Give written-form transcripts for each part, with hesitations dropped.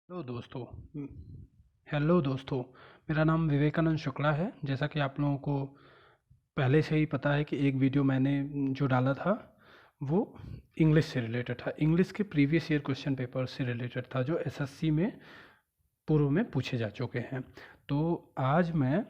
Hello दोस्तों। Hello दोस्तों। मेरा नाम विवेकानंद शुक्ला है। जैसा कि आप लोगों को पहले से ही पता है कि एक वीडियो मैंने जो डाला था वो इंग्लिश से रिलेटेड था। इंग्लिश के प्रीवियस ईयर क्वेश्चन पेपर से रिलेटेड था जो एसएससी में पूर्व में पूछे जा चुके हैं। तो आज मैं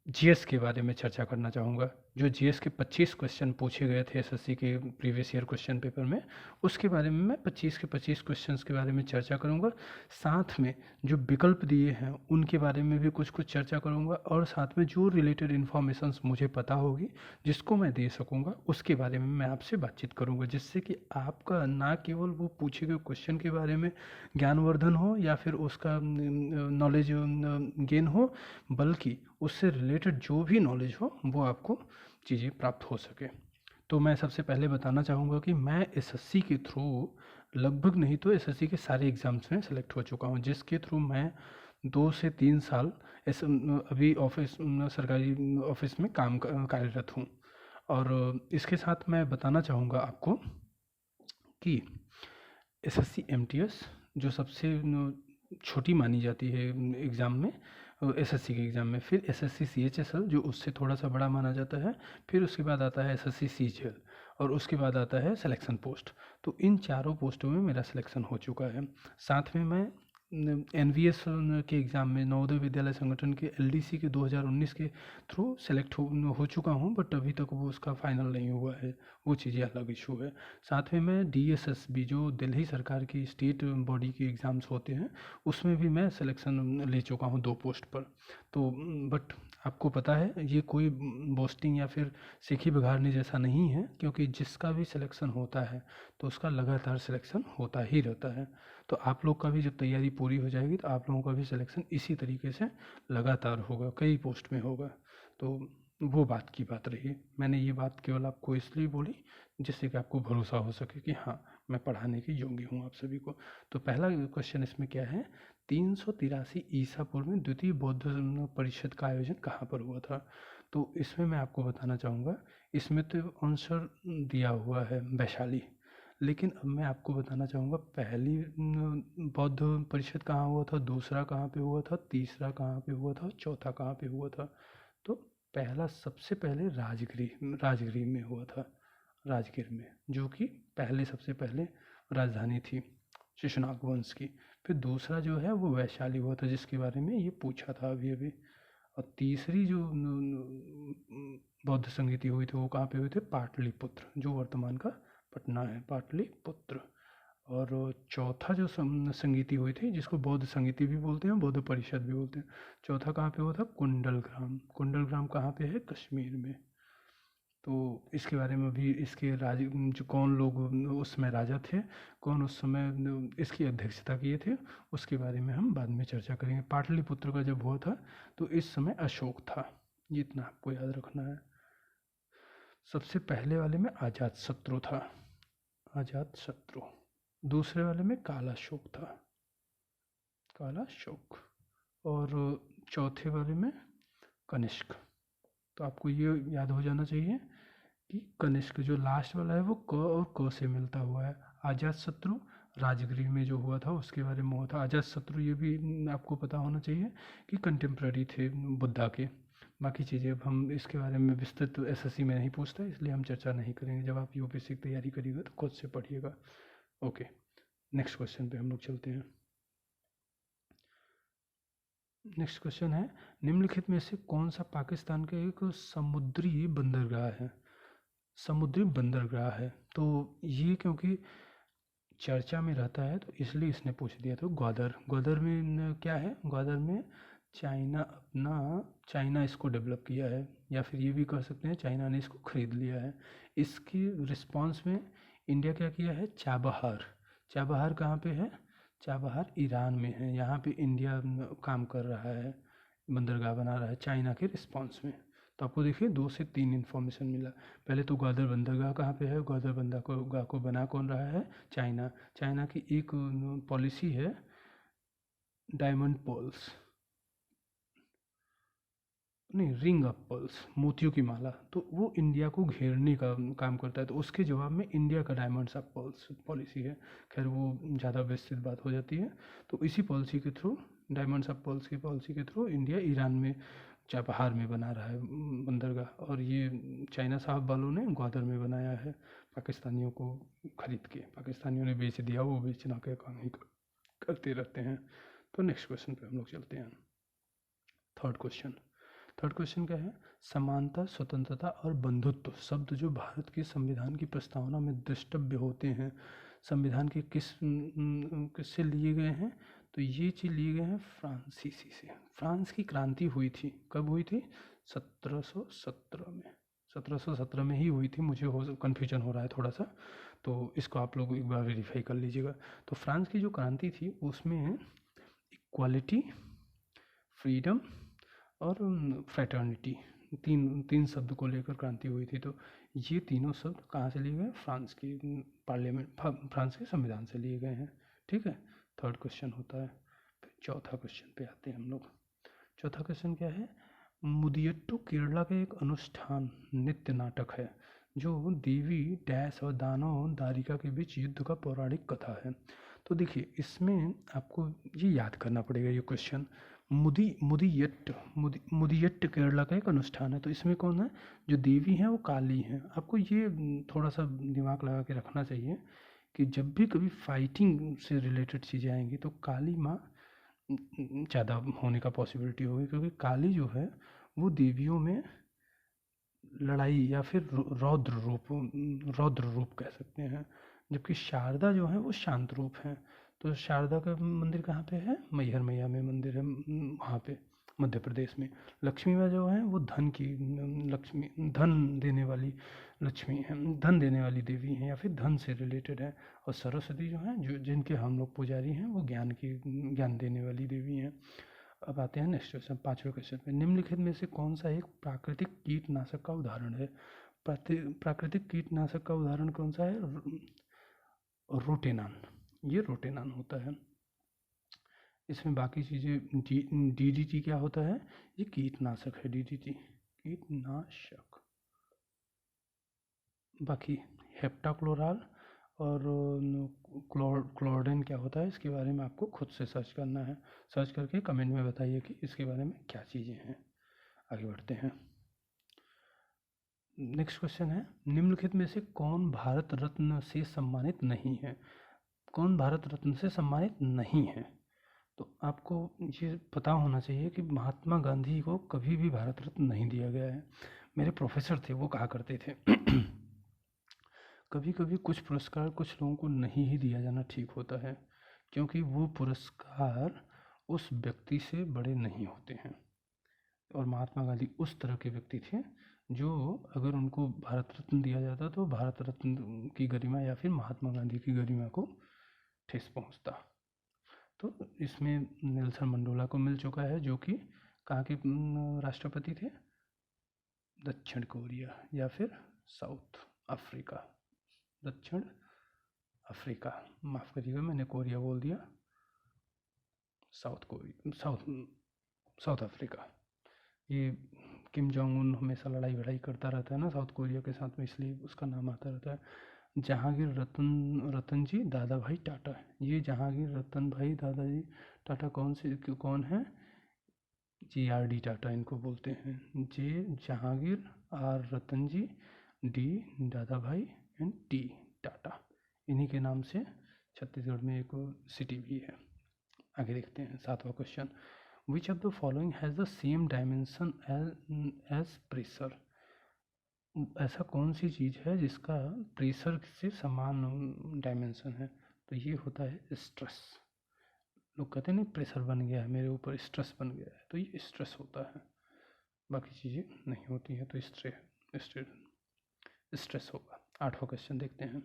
जीएस के बारे में चर्चा करना चाहूँगा। जो जीएस के 25 क्वेश्चन पूछे गए थे एसएससी के प्रीवियस ईयर क्वेश्चन पेपर में, उसके बारे में मैं 25 के 25 क्वेश्चंस के बारे में चर्चा करूँगा। साथ में जो विकल्प दिए हैं उनके बारे में भी कुछ कुछ चर्चा करूँगा, और साथ में जो रिलेटेड इन्फॉर्मेशंस मुझे पता होगी जिसको मैं दे सकूँगा उसके बारे में मैं आपसे बातचीत करूँगा, जिससे कि आपका ना केवल वो पूछे गए क्वेश्चन के बारे में ज्ञानवर्धन हो या फिर उसका नॉलेज गेन हो, बल्कि उससे रिलेटेड जो भी नॉलेज हो वो आपको चीज़ें प्राप्त हो सके। तो मैं सबसे पहले बताना चाहूँगा कि मैं एसएससी के थ्रू लगभग नहीं तो एसएससी के सारे एग्ज़ाम्स में सेलेक्ट हो चुका हूँ, जिसके थ्रू मैं 2 से 3 साल अभी ऑफिस सरकारी ऑफिस में कार्यरत हूँ। और इसके साथ मैं बताना चाहूँगा आपको कि एसएससी एमटीएस जो सबसे छोटी मानी जाती है एग्ज़ाम में, एसएससी के एग्ज़ाम में, फिर एसएससी सीएचएसएल जो उससे थोड़ा सा बड़ा माना जाता है, फिर उसके बाद आता है एसएससी सीजीएल, और उसके बाद आता है सिलेक्शन पोस्ट। तो इन चारों पोस्टों में मेरा सिलेक्शन हो चुका है। साथ में मैं एनवीएस के एग्ज़ाम में नवोदय विद्यालय संगठन के एलडीसी के 2019 के थ्रू सेलेक्ट हो चुका हूँ, बट अभी तक वो उसका फाइनल नहीं हुआ है, वो चीज़ें अलग इशू है। साथ में मैं डीएसएसबी जो दिल्ली सरकार की स्टेट बॉडी के एग्ज़ाम्स होते हैं उसमें भी मैं सिलेक्शन ले चुका हूँ 2 पोस्ट पर। तो बट आपको पता है ये कोई बोस्टिंग या फिर सीखी बिगाड़ने जैसा नहीं है, क्योंकि जिसका भी सिलेक्शन होता है तो उसका लगातार सिलेक्शन होता ही रहता है। तो आप लोग का भी जब तैयारी पूरी हो जाएगी तो आप लोगों का भी सिलेक्शन इसी तरीके से लगातार होगा, कई पोस्ट में होगा। तो वो बात की बात रही। मैंने ये बात केवल आपको इसलिए बोली जिससे कि आपको भरोसा हो सके कि हाँ, मैं पढ़ाने के योग्य हूँ आप सभी को। तो पहला क्वेश्चन इसमें क्या है, 383 ईसा पूर्व में द्वितीय बौद्ध परिषद का आयोजन कहाँ पर हुआ था? तो इसमें मैं आपको बताना चाहूँगा, इसमें तो आंसर दिया हुआ है वैशाली, लेकिन अब मैं आपको बताना चाहूँगा पहली बौद्ध परिषद कहाँ हुआ था, दूसरा कहाँ पे हुआ था, तीसरा कहाँ पे हुआ था, चौथा कहाँ पे हुआ था। तो पहला सबसे पहले राजगृह राजगृह में हुआ था, राजगीर में, जो कि पहले सबसे पहले राजधानी थी शिशुनाग वंश की। फिर दूसरा जो है वो वैशाली हुआ था, जिसके बारे में ये पूछा था अभी अभी। और तीसरी जो बौद्ध संगीति हुई थी वो कहाँ पे हुई थी, पाटलिपुत्र, जो वर्तमान का पटना है, पाटलिपुत्र। और चौथा जो संगीति हुई थी जिसको बौद्ध संगीति भी बोलते हैं, बौद्ध परिषद भी बोलते हैं, चौथा कहाँ पे हुआ था, कुंडलग्राम। कुंडलग्राम कहाँ पे है, कश्मीर में। तो इसके बारे में भी, इसके राज जो कौन लोग उसमें राजा थे, कौन उस समय इसकी अध्यक्षता किए थे, उसके बारे में हम बाद में चर्चा करेंगे। पाटलिपुत्र का जब हुआ था तो इस समय अशोक था, ये इतना आपको याद रखना है। सबसे पहले वाले में अजात शत्रु था, अजात शत्रु। दूसरे वाले में काला अशोक था, काला अशोक। और चौथे वाले में कनिष्क। तो आपको ये याद हो जाना चाहिए कि कनिष्क जो लास्ट वाला है वो क और क से मिलता हुआ है। अजात शत्रु राजगृह में जो हुआ था उसके बारे में हुआ था। अजात शत्रु ये भी आपको पता होना चाहिए कि कंटेम्प्रेरी थे बुद्धा के। बाकी चीज़ें अब हम इसके बारे में विस्तृत एसएससी में नहीं पूछता, इसलिए हम चर्चा नहीं करेंगे। जब आप यूपीएससी की तैयारी करिएगा तो खुद से पढ़िएगा। ओके, नेक्स्ट क्वेश्चन पे हम लोग चलते हैं। नेक्स्ट क्वेश्चन है, निम्नलिखित में से कौन सा पाकिस्तान का एक समुद्री बंदरगाह है? समुद्री बंदरगाह है। तो ये क्योंकि चर्चा में रहता है तो इसलिए इसने पूछ दिया। तो ग्वादर, ग्वादर में क्या है, ग्वादर में चाइना इसको डेवलप किया है, या फिर ये भी कह सकते हैं चाइना ने इसको खरीद लिया है। इसकी रिस्पांस में इंडिया क्या किया है, चाबहार। चाबहार कहाँ पे है, चाबहार ईरान में है। यहाँ पे इंडिया काम कर रहा है, बंदरगाह बना रहा है चाइना के रिस्पांस में। तो आपको देखिए 2 से 3 इन्फॉर्मेशन मिला। पहले तो ग्वादर बंदरगाह कहाँ पे है, ग्वादर बंदरगाह को बना कौन रहा है, चाइना। चाइना की एक पॉलिसी है डायमंड पोल्स, नहीं, रिंग ऑफ पर्ल्स, मोतियों की माला, तो वो इंडिया को घेरने का काम करता है। तो उसके जवाब में इंडिया का डायमंड्स ऑफ पर्ल्स पॉलिसी है। खैर वो ज़्यादा विस्तृत बात हो जाती है। तो इसी पॉलिसी के थ्रू, डायमंड्स ऑफ पर्ल्स की पॉलिसी के थ्रू, इंडिया ईरान में चाबहार में बना रहा है बंदरगाह, और ये चाइना साहब वालों ने ग्वादर में बनाया है, पाकिस्तानियों को खरीद के। पाकिस्तानियों ने बेच दिया, वो बेचना का काम ही करते रहते हैं। तो नेक्स्ट क्वेश्चन पे हम लोग चलते हैं। थर्ड क्वेश्चन क्या है? समानता, स्वतंत्रता और बंधुत्व शब्द जो भारत के संविधान की प्रस्तावना में द्रष्टव्य होते हैं, संविधान के किससे लिए गए हैं? तो ये चीज़ लिए गए हैं फ्रांसीसी से। फ्रांस की क्रांति हुई थी, कब हुई थी? 1717 में। 1717 में ही हुई थी। मुझे कन्फ्यूजन हो रहा है थोड़ा सा, तो इसको आप लोग एक बार वेरीफाई कर लीजिएगा। तो फ्रांस की जो क्रांति थी उसमें इक्वालिटी, फ्रीडम और फ्रेटर्निटी, तीन तीन शब्द को लेकर क्रांति हुई थी। तो ये तीनों शब्द कहाँ से लिए गए? फ्रांस की पार्लियामेंट, फ्रांस के संविधान से लिए गए हैं। ठीक है, थर्ड क्वेश्चन होता है। फिर चौथा क्वेश्चन पे आते हैं हम लोग। चौथा क्वेश्चन क्या है? मुदियट्टू केरला का एक अनुष्ठान नृत्य नाटक है जो देवी डैश और दानव दारिका के बीच युद्ध का पौराणिक कथा है। तो देखिए, इसमें आपको ये याद करना पड़ेगा ये क्वेश्चन। मुदियट्ट केरला का एक अनुष्ठान है। तो इसमें कौन है? जो देवी हैं वो काली हैं। आपको ये थोड़ा सा दिमाग लगा के रखना चाहिए कि जब भी कभी फाइटिंग से रिलेटेड चीज़ें आएंगी तो काली माँ ज़्यादा होने का पॉसिबिलिटी होगी, क्योंकि काली जो है वो देवियों में लड़ाई या फिर रौद्र रूप कह सकते हैं, जबकि शारदा जो है वो शांत रूप है। तो शारदा का मंदिर कहाँ पे है? मैहर मैया में मंदिर है, वहाँ पे मध्य प्रदेश में। लक्ष्मी माँ जो है वो धन की, लक्ष्मी धन देने वाली लक्ष्मी है, धन देने वाली देवी हैं या फिर धन से रिलेटेड है। और सरस्वती जो है, जो जिनके हम लोग पुजारी हैं, वो ज्ञान देने वाली देवी हैं। अब आते हैं नेक्स्ट क्वेश्चन, पांचवें क्वेश्चन पे। निम्नलिखित में से कौन सा एक प्राकृतिक कीटनाशक का उदाहरण है? प्राकृतिक कीटनाशक का उदाहरण कौन सा है? रोटेनान। ये रोटेनान होता है। इसमें बाकी चीज़ें डीडीटी क्या होता है? ये कीटनाशक है, डीडीटी कीटनाशक। बाकी हेप्टाक्लोराल और क्लोरोडेन क्या होता है, इसके बारे में आपको खुद से सर्च करना है। सर्च करके कमेंट में बताइए कि इसके बारे में क्या चीज़ें हैं। आगे बढ़ते हैं। नेक्स्ट क्वेश्चन है, निम्नलिखित में से कौन भारत रत्न से सम्मानित नहीं है? कौन भारत रत्न से सम्मानित नहीं है? तो आपको ये पता होना चाहिए कि महात्मा गांधी को कभी भी भारत रत्न नहीं दिया गया है। मेरे प्रोफेसर थे, वो कहा करते थे कभी कभी कुछ पुरस्कार कुछ लोगों को नहीं ही दिया जाना ठीक होता है, क्योंकि वो पुरस्कार उस व्यक्ति से बड़े नहीं होते हैं। और महात्मा गांधी उस तरह के व्यक्ति थे जो अगर उनको भारत रत्न दिया जाता तो भारत रत्न की गरिमा या फिर महात्मा गांधी की गरिमा को ठेस पहुंचता। तो इसमें नेल्सन मंडेला को मिल चुका है, जो कि कहाँ के राष्ट्रपति थे? दक्षिण कोरिया या फिर साउथ अफ्रीका। दक्षिण अफ्रीका, माफ़ करिएगा मैंने कोरिया बोल दिया, साउथ अफ्रीका। ये किम जोंग उन हमेशा लड़ाई वड़ाई करता रहता है ना साउथ कोरिया के साथ में, इसलिए उसका नाम आता रहता है। जहांगीर रतन जी दादा भाई टाटा। ये जहांगीर रतन भाई दादाजी टाटा कौन है? JRD टाटा इनको बोलते हैं। J Jahangir, R Ratan ji, D Dadabhai and T Tata. इन्हीं के नाम से छत्तीसगढ़ में एक सिटी भी है। आगे देखते हैं सातवां question. Which of the following has the same dimension as pressure? ऐसा कौन सी चीज़ है जिसका प्रेशर से समान डायमेंशन है? तो ये होता है स्ट्रेस। लोग कहते हैं नहीं प्रेशर बन गया है मेरे ऊपर, स्ट्रेस बन गया है, तो ये स्ट्रेस होता है, बाकी चीज़ें नहीं होती हैं। तो स्ट्रेस होगा। आठवां क्वेश्चन देखते हैं।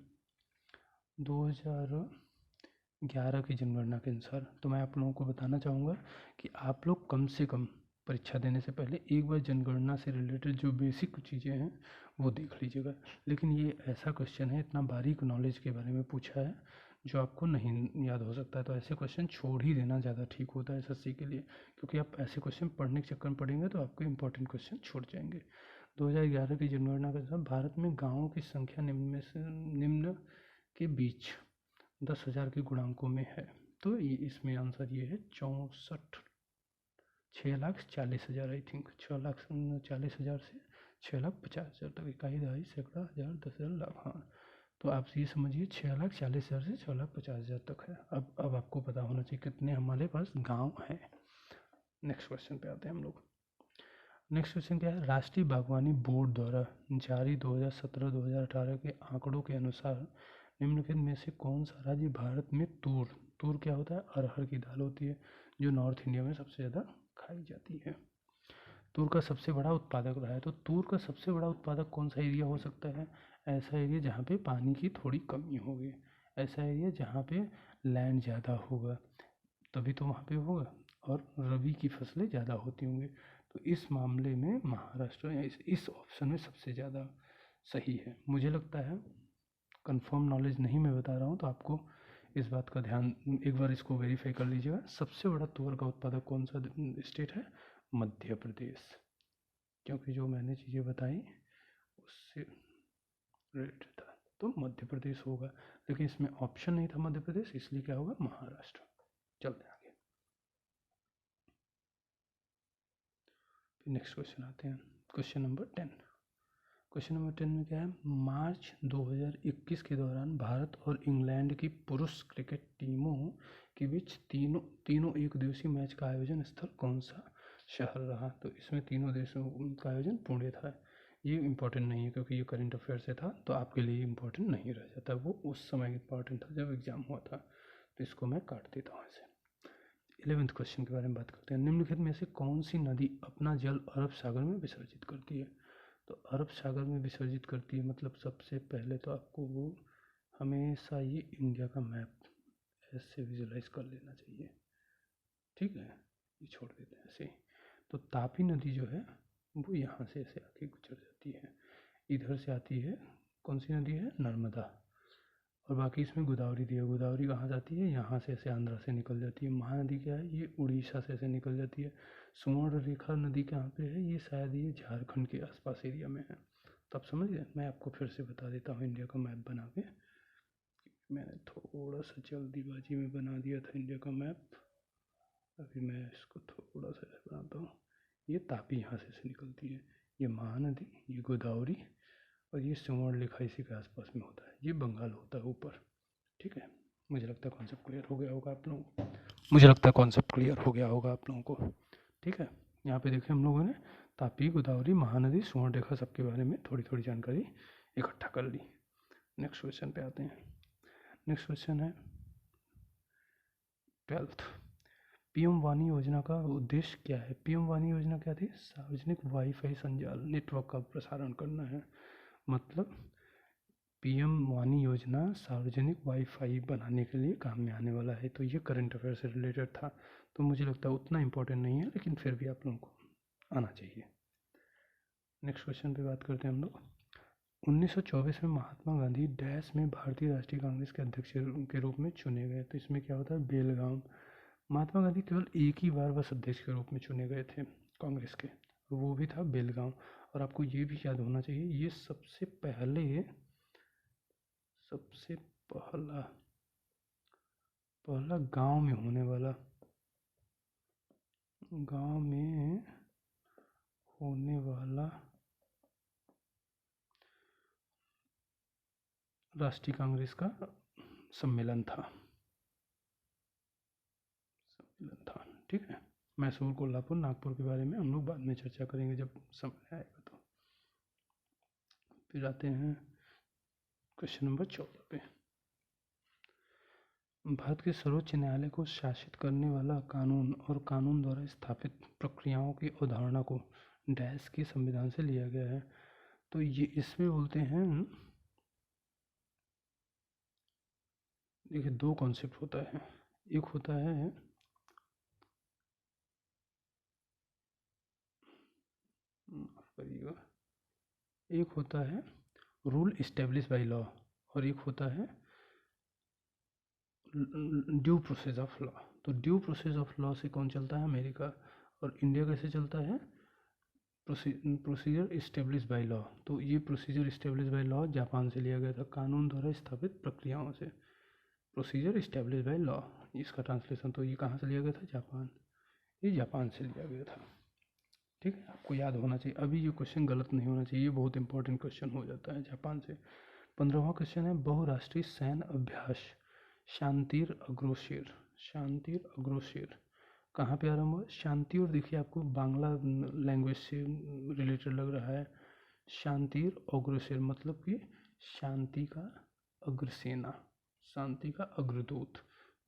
2011 की जनगणना के अनुसार, तो मैं आप लोगों को बताना चाहूँगा कि आप लोग कम से कम परीक्षा देने से पहले एक बार जनगणना से रिलेटेड जो बेसिक चीज़ें हैं वो देख लीजिएगा। लेकिन ये ऐसा क्वेश्चन है, इतना बारीक नॉलेज के बारे में पूछा है जो आपको नहीं याद हो सकता है। तो ऐसे क्वेश्चन छोड़ ही देना ज़्यादा ठीक होता है एसएससी के लिए, क्योंकि आप ऐसे क्वेश्चन पढ़ने के चक्कर में पढ़ेंगे तो आपको इंपॉर्टेंट क्वेश्चन छूट जाएंगे। 2011 की जनगणना के अनुसार भारत में गाँवों की संख्या निम्न के बीच 10,000 के गुणांकों में है। तो इसमें आंसर ये है 64, 6,40,000 आई थिंक, 6,40,000 से 6,50,000 तक, इकाई, दहाई, सैकड़ा, हज़ार, 10,000, लाख। हाँ, तो आप ये समझिए 6,40,000 से 6,50,000 तक है। अब आपको पता होना चाहिए कितने हमारे पास गांव हैं। नेक्स्ट क्वेश्चन पे आते हैं हम लोग। नेक्स्ट क्वेश्चन क्या है, राष्ट्रीय बागवानी बोर्ड द्वारा जारी 2017-2018 के आंकड़ों के अनुसार निम्नलिखित में से कौन सा राज्य भारत में तूर क्या होता है, अरहर की दाल होती है, जो नॉर्थ इंडिया में सबसे ज़्यादा खाई जाती है, तूर का सबसे बड़ा उत्पादक रहा है। तो तूर का सबसे बड़ा उत्पादक कौन सा एरिया हो सकता है, ऐसा एरिया जहाँ पे पानी की थोड़ी कमी होगी, ऐसा एरिया जहाँ पे लैंड ज़्यादा होगा, तभी तो वहाँ पे होगा, और रबी की फसलें ज़्यादा होती होंगी। तो इस मामले में महाराष्ट्र इस ऑप्शन में सबसे ज़्यादा सही है। मुझे लगता है, कंफर्म नॉलेज नहीं मैं बता रहा हूँ, तो आपको इस बात का ध्यान, एक बार इसको वेरीफाई कर लीजिएगा। सबसे बड़ा तुअर का उत्पादक कौन सा स्टेट है, मध्य प्रदेश, क्योंकि जो मैंने चीज़ें बताई उससे रिलेटेड था, तो मध्य प्रदेश होगा। लेकिन इसमें ऑप्शन नहीं था मध्य प्रदेश, इसलिए क्या होगा, महाराष्ट्र। चलते हैं आगे। फिर नेक्स्ट क्वेश्चन आते हैं, क्वेश्चन नंबर 10। क्वेश्चन नंबर 10 में क्या है, मार्च 2021 के दौरान भारत और इंग्लैंड की पुरुष क्रिकेट टीमों के बीच तीनों एक दिवसीय मैच का आयोजन स्थल कौन सा शहर रहा। तो इसमें तीनों देशों का आयोजन पुणे था। ये इम्पोर्टेंट नहीं है क्योंकि ये करंट अफेयर से था, तो आपके लिए इम्पोर्टेंट नहीं रह जाता, वो उस समय इम्पोर्टेंट था जब एग्जाम हुआ था, तो इसको मैं काट देता हूँ ऐसे। 11th क्वेश्चन के बारे में बात करते हैं। निम्नलिखित में से कौन सी नदी अपना जल अरब सागर में विसर्जित करती है। तो अरब सागर में विसर्जित करती है मतलब सबसे पहले तो आपको वो हमेशा ये इंडिया का मैप ऐसे विजुलाइज कर लेना चाहिए, ठीक है, ये छोड़ देते हैं ऐसे ही। तो तापी नदी जो है वो यहाँ से ऐसे आके गुजर जाती है, इधर से आती है, कौन सी नदी है, नर्मदा, और बाकी इसमें गोदावरी दी है। गोदावरी कहाँ जाती है, यहाँ से ऐसे आंध्रा से निकल जाती है। महानदी क्या है, ये उड़ीसा से ऐसे निकल जाती है। सुवर्ण रेखा नदी कहाँ पे है, ये शायद ये झारखंड के आसपास एरिया में है। तो आप समझ गए, मैं आपको फिर से बता देता हूँ इंडिया का मैप बना के। मैंने थोड़ा सा जल्दीबाजी में बना दिया था इंडिया का मैप, अभी मैं इसको थोड़ा सा बनाता हूँ। ये तापी यहाँ से निकलती है, ये महानदी, ये गोदावरी, और ये सुवर्ण रेखा इसी के आसपास में होता है, ये बंगाल होता है ऊपर, ठीक है। मुझे लगता है कॉन्सेप्ट क्लियर हो गया होगा आप लोगों को, ठीक है। यहाँ पे देखिए हम लोगों ने तापी, गोदावरी, महानदी, सुवर्ण रेखा सबके बारे में थोड़ी थोड़ी जानकारी इकट्ठा कर ली। नेक्स्ट क्वेश्चन पे आते हैं। नेक्स्ट क्वेश्चन है 12th। पीएम वाणी योजना का उद्देश्य क्या है। पीएम वाणी योजना क्या थी, सार्वजनिक वाईफाई संजाल नेटवर्क का प्रसारण करना है। मतलब पीएम वाणी योजना सार्वजनिक वाईफाई बनाने के लिए काम में आने वाला है। तो ये करंट अफेयर से रिलेटेड था, तो मुझे लगता है उतना इम्पोर्टेंट नहीं है, लेकिन फिर भी आप लोगों को आना चाहिए। नेक्स्ट क्वेश्चन पे बात करते हैं हम लोग। 1924 में महात्मा गांधी डैश में भारतीय राष्ट्रीय कांग्रेस के अध्यक्ष के रूप में चुने गए। तो इसमें क्या होता है, बेलगाम। महात्मा गांधी केवल एक ही बार बस अध्यक्ष के रूप में चुने गए थे कांग्रेस के, वो भी था बेलगाम। और आपको ये भी याद होना चाहिए, ये सबसे पहला गांव में होने वाला राष्ट्रीय कांग्रेस का सम्मेलन था, ठीक है। मैसूर, कोल्हापुर, नागपुर के बारे में हम लोग बाद में चर्चा करेंगे जब समय आएगा। तो फिर आते हैं क्वेश्चन नंबर 14 पे। भारत के सर्वोच्च न्यायालय को शासित करने वाला कानून और कानून द्वारा स्थापित प्रक्रियाओं की अवधारणा को डैश के संविधान से लिया गया है। तो ये इसमें बोलते हैं, देखिए दो कॉन्सेप्ट होता है, एक होता है एक होता है रूल इस्टेब्लिश बाय लॉ, और एक होता है ड्यू प्रोसेस ऑफ लॉ। तो ड्यू प्रोसेस ऑफ लॉ से कौन चलता है? अमेरिका। और इंडिया कैसे चलता है? Procedure establish by law. तो ये procedure establish by law Japan से लिया गया था, कानून द्वारा स्थापित प्रक्रियाओं से। प्रोसीजर इस्टेब्लिश बाय लॉ, इसका ट्रांसलेशन तो ये कहाँ से लिया गया था? जापान। ये जापान से लिया गया था। ठीक है, आपको याद होना चाहिए। अभी ये क्वेश्चन गलत नहीं होना चाहिए, ये बहुत इंपॉर्टेंट क्वेश्चन हो जाता है जापान से। 15वां क्वेश्चन है बहुराष्ट्रीय सैन्य अभ्यास शांतिर अग्रोसेर। शांतिर अग्रोसेर कहाँ पे आरंभ हुआ? शांति, और देखिए आपको बांग्ला लैंग्वेज से रिलेटेड लग रहा है। शांतिर अग्रोसेर मतलब कि शांति का अग्रसेना, शांति का अग्रदूत।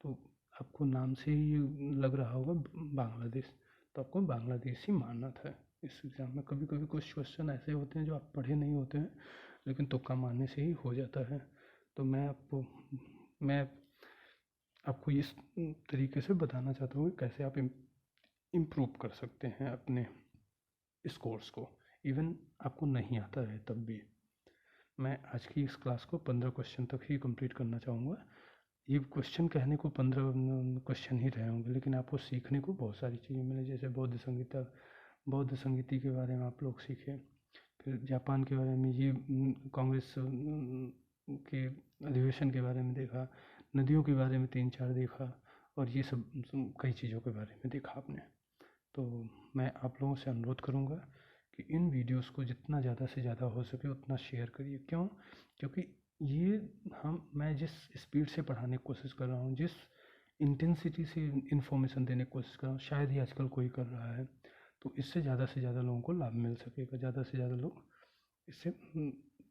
तो आपको नाम से ही लग रहा होगा बांग्लादेश, तो आपको बांग्लादेश ही मानना था। इस एग्ज़ाम में कभी कभी कुछ क्वेश्चन ऐसे होते हैं जो आप पढ़े नहीं होते हैं, लेकिन तुक्का मारने से ही हो जाता है। तो मैं आपको इस तरीके से बताना चाहता हूँ कि कैसे आप इम्प्रूव कर सकते हैं अपने इस कोर्स को, इवन आपको नहीं आता है तब भी। मैं आज की इस क्लास को 15 क्वेश्चन तक ही कंप्लीट करना चाहूँगा। ये क्वेश्चन कहने को 15 क्वेश्चन ही रहे होंगे, लेकिन आपको सीखने को बहुत सारी चीज़ें मिले। जैसे बौद्ध संगीति के बारे में आप लोग सीखे, फिर जापान के बारे में, ये कांग्रेस के अधिवेशन के बारे में देखा, नदियों के बारे में 3-4 देखा, और ये सब कई चीज़ों के बारे में देखा आपने। तो मैं आप लोगों से अनुरोध करूँगा कि इन वीडियोस को जितना ज़्यादा से ज़्यादा हो सके उतना शेयर करिए। क्यों? क्योंकि ये मैं जिस स्पीड से पढ़ाने की कोशिश कर रहा हूँ, जिस इंटेंसिटी से इन्फॉर्मेशन देने की कोशिश कर रहा हूँ, शायद ही आजकल कोई कर रहा है। तो इससे ज़्यादा से ज़्यादा लोगों को लाभ मिल सकेगा, ज़्यादा से ज़्यादा लोग इससे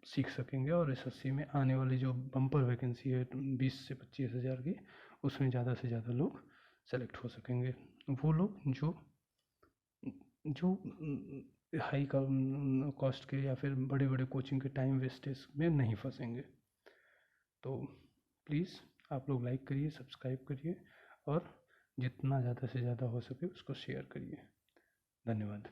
सीख सकेंगे, और एसएससी में आने वाली जो बम्पर वैकेंसी है 20 से 25 हज़ार की, उसमें ज़्यादा से ज़्यादा लोग सेलेक्ट हो सकेंगे। वो लोग जो हाई कॉस्ट के या फिर बड़े बड़े कोचिंग के टाइम वेस्टेज में नहीं फंसेंगे। तो प्लीज़ आप लोग लाइक करिए, सब्सक्राइब करिए, और जितना ज़्यादा से ज़्यादा हो सके उसको शेयर करिए। धन्यवाद।